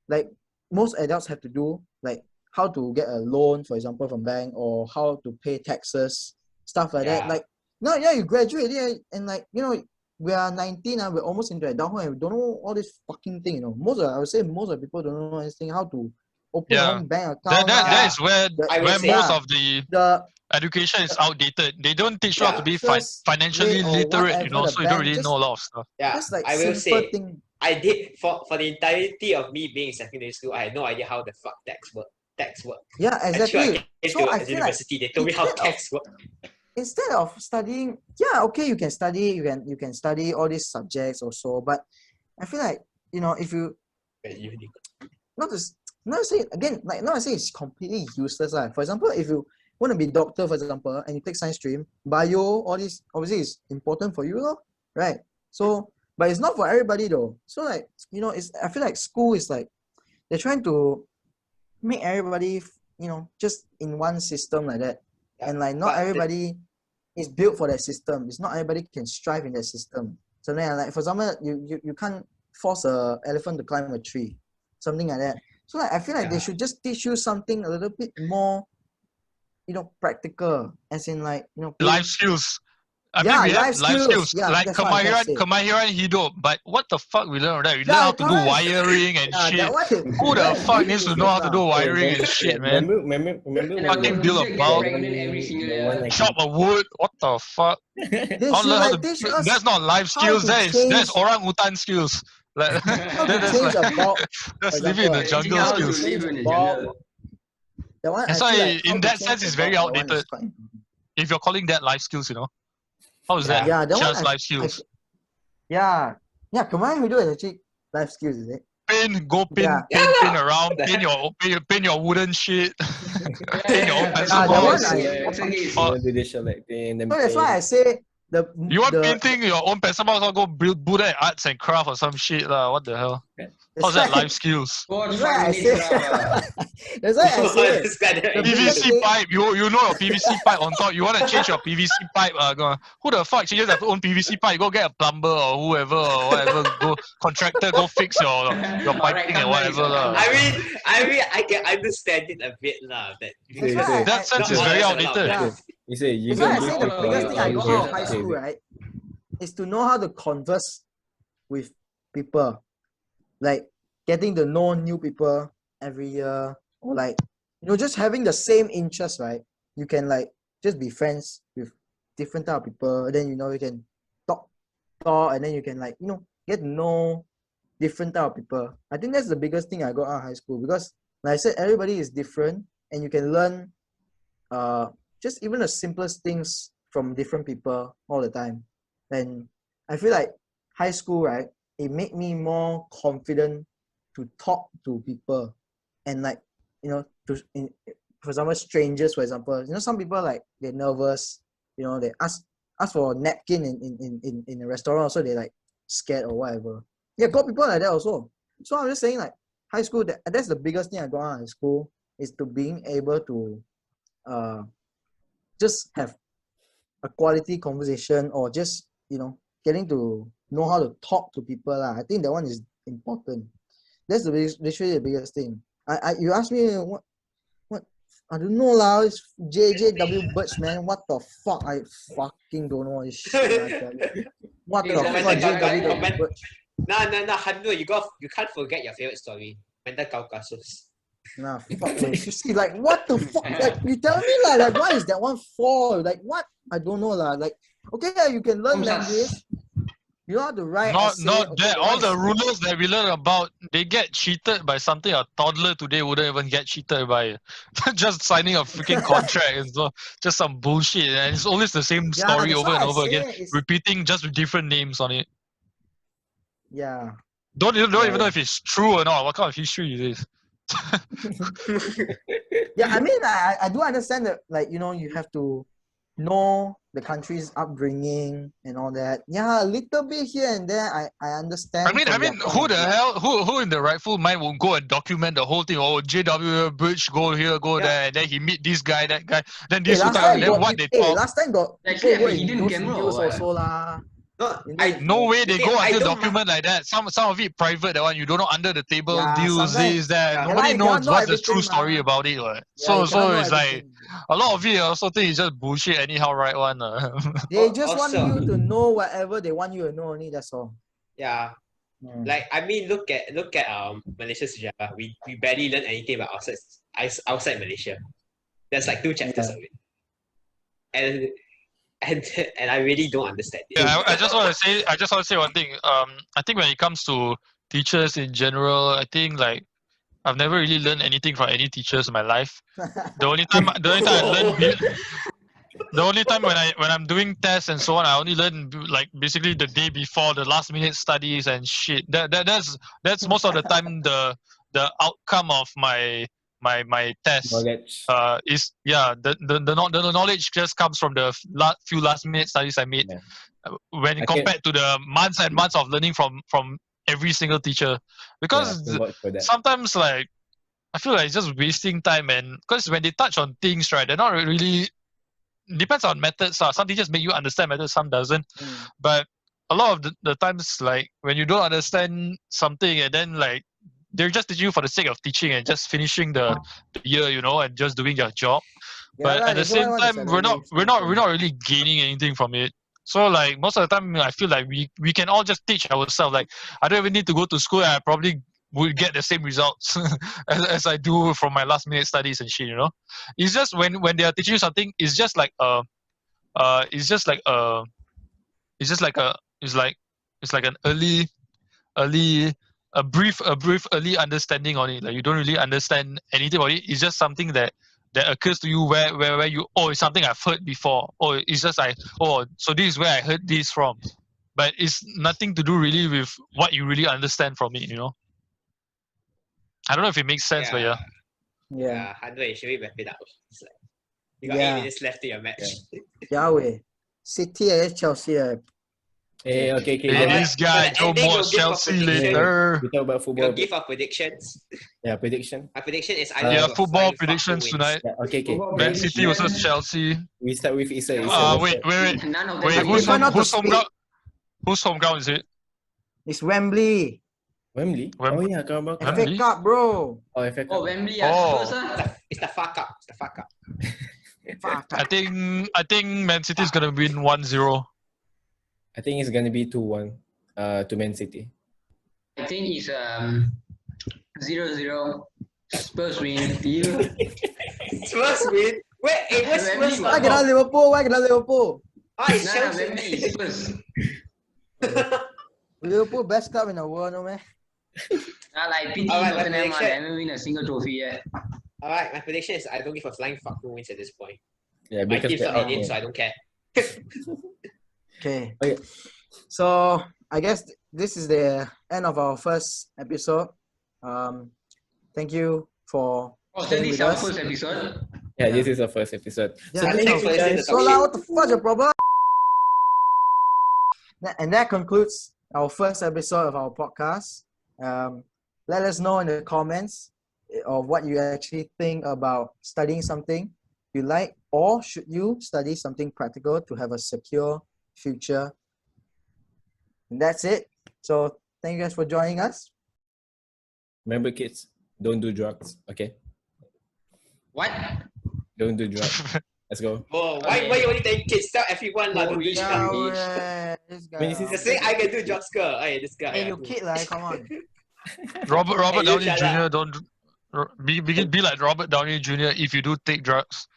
like most adults have to do, like how to get a loan, for example, from bank, or how to pay taxes, stuff like that. Like, no, you graduate and like, we are 19 and we're almost into adulthood and we don't know all this fucking thing, I would say most of the people don't know anything, how to open their own bank account. That is where most of the education is outdated. They don't teach you how to be financially literate, so you don't really know a lot of stuff. Yeah, just like I will say, thing. I did, for the entirety of me being in secondary school, I had no idea how the fuck tax work. Yeah, exactly. Until I came to university, they told me how tax work. Instead of studying, okay, you can study, you can study all these subjects also, but I feel like, if you not to say again, like not to say it's completely useless. For example, if you want to be a doctor, for example, and you take science stream, bio, all this obviously is important for you, right? So, but it's not for everybody though. So like, I feel like school is like, they're trying to make everybody, just in one system like that. And like, not everybody is built for that system. It's not everybody can strive in that system. Something like, for example, you can't force an elephant to climb a tree. Something like that. So like, I feel like they should just teach you something a little bit more, practical. As in like, life skills. I mean, we have life skills, like kemahiran hidup, but what the fuck we learn that? We learn how to do wiring and shit. Who the fuck needs to know how to do wiring and shit, man? Remember fucking build a bulb, chop a wood, what the fuck? That's not life skills, that's orangutan skills. Like, that's living in the jungle skills. And so in that sense, it's very outdated. If you're calling that life skills, how is that? Yeah, just life skills. Yeah, combined with is actually life skills, is it? Pin around, pin your wooden shit, pin your own pencil box. So that's why I say you want painting your own pencil box or go build at arts and craft or some shit lah? What the hell? How's that life skills? That's why I say. PVC pipe. You know your PVC pipe on top. You want to change your PVC pipe? Who the fuck changes their own PVC pipe? Go get a plumber or whoever or whatever. Go contractor. Go fix your piping and whatever lah. I mean, I can understand it a bit lah. That sense is very outdated. You say the biggest thing I got out of high school, right, is to know how to converse with people. Like getting to know new people every year, or like just having the same interest, right? You can like just be friends with different type of people. Then you can talk, and then you can like get to know different type of people. I think that's the biggest thing I got out of high school because, like I said, everybody is different, and you can learn just even the simplest things from different people all the time. And I feel like high school, right, it made me more confident to talk to people and like, for example, strangers, for example, some people like they're nervous, they ask for a napkin in a restaurant, so they like scared or whatever. Yeah, got people like that also. So I'm just saying like high school, that's the biggest thing I got out of high school is to being able to just have a quality conversation or just getting to know how to talk to people lah. I think that one is important. That's literally the biggest thing. You ask me what I don't know lah. It's JJW Birch, man. What the fuck? I fucking don't know this shit. I tell you. What the fuck, JJW Birch? No, Hanno, you can't forget your favorite story. Mental Caucasus. Nah, fuck man. See, like what the fuck? Like you tell me lah, like what is that one for? Like what? I don't know lah. Like okay, yeah, you can learn language. You know how to write essay. Not that. All the rulers that we learn about, they get cheated by something a toddler today wouldn't even get cheated by. Just signing a freaking contract is just some bullshit. And it's always the same story over and over again, repeating just with different names on it. Yeah. Don't even know if it's true or not. What kind of history is this? Yeah, I mean, I do understand that, like, you have to know the country's upbringing and all that. Yeah, a little bit here and there, I understand. I mean, who the hell, who in the rightful mind will go and document the whole thing? Oh, JW Bridge, go here, go there, and then he meet this guy, that guy, then this guy, then what they talk. Last time got actually people a hidden camera or what? also lah. No way they go until document like that. Some of it private, that one you don't know, under the table deals, this, that. Nobody knows what's the true story about it. Right? So it's like a lot of it I also think it's just bullshit anyhow, right one. They just want you to know whatever they want you to know only, that's all. Yeah. Like I mean look at Malaysia sejarah. We barely learn anything about outside Malaysia. There's like 2 chapters of it. And I really don't understand it. Yeah, I just want to say one thing. I think when it comes to teachers in general, I think like I've never really learned anything from any teachers in my life. The only time I learned, the only time when I'm doing tests and so on, I only learn like basically the day before, the last minute studies and shit. That's most of the time the outcome of my test is the knowledge just comes from the few last minute studies I made when compared to the months and months of learning from every single teacher, because sometimes like I feel like it's just wasting time, and because when they touch on things, right, they're not really, depends on methods. Some teachers make you understand methods, some doesn't. But a lot of the times, like when you don't understand something and then like they're just teaching you for the sake of teaching and just finishing the year, and just doing their job. But at the same time, we're not really gaining anything from it. So like most of the time, I feel like we can all just teach ourselves. Like I don't even need to go to school, and I probably would get the same results as I do from my last minute studies and shit. It's just when they are teaching you something, it's like an brief early understanding on it. Like you don't really understand anything about it. It's just something that occurs to you where you, it's something I've heard before. Or it's just like, so this is where I heard this from. But it's nothing to do really with what you really understand from it, I don't know if it makes sense, but yeah. Yeah. Andre, should we wrap it up? It's like, you got 8 minutes left to your match. Yahweh. City against Chelsea. Hey, okay. Hey, this guy, Joe watch Chelsea later. We talk about football. We'll give our predictions. Yeah, prediction. My prediction is either football predictions tonight. Yeah, okay. Man City versus Chelsea. We start with Isa. Wait. Whose home ground is it? It's Wembley. Wembley? Oh yeah, FA Cup, bro. Oh, FA Cup. Oh, Wembley. It's the fuck up. I think Man City is gonna win 1-0. I think it's gonna be 2-1 to Man City. I think it's 0-0 Spurs win. You. Spurs win. Wait, where's Spurs? Wembley, Why cannot Liverpool? Why cannot Liverpool? It's Nah, Chelsea. Wembley, Spurs. Liverpool best club in the world, no man. Nah, like PT Alright, my Tottenham, they prediction. haven't win a single trophy yet. Alright, my prediction is I don't give a flying fuck who wins at this point. Yeah, My because team's they're not out. in, so I don't care. Okay. Okay. So I guess this is the end of our first episode. Thank you for Oh, so staying this is with our us. first episode. Yeah, this is our first episode. Yeah, So I thank think you so. guys. So loud, what the fuck's your problem? And that concludes our first episode of our podcast. Let us know in the comments of what you actually think about studying something you like, or should you study something practical to have a secure future. And that's it. So thank you guys for joining us. Remember, kids, don't do drugs. Okay, What? don't do drugs. Let's go. Oh, why you only take kids? Tell everyone lah, Oh, don't do yeah. drugs. This I mean, this guy. is- Just say I can do drugs, girl. Hey, this guy. Hey, you kid, like, come on. Robert Hey, you Downey shut Jr. Don't be like Robert Downey Jr. if you do take drugs.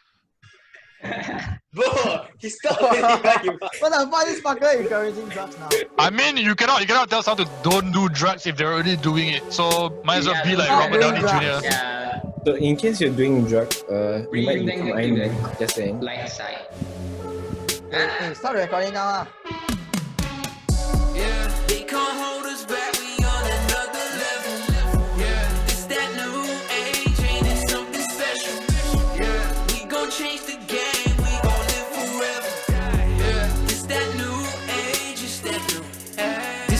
Bro, he stopped already. What the fuck is fucker encouraging drugs now? I mean, you cannot tell someone to don't do drugs if they're already doing it. So might as well Yeah, be like don't Robert do Downey drugs. Jr. Yeah, So in case you're doing drugs, you might Breathing become technique, Iron then. Man. Just saying. light side. Hey, start recording now. Yeah, they can't hold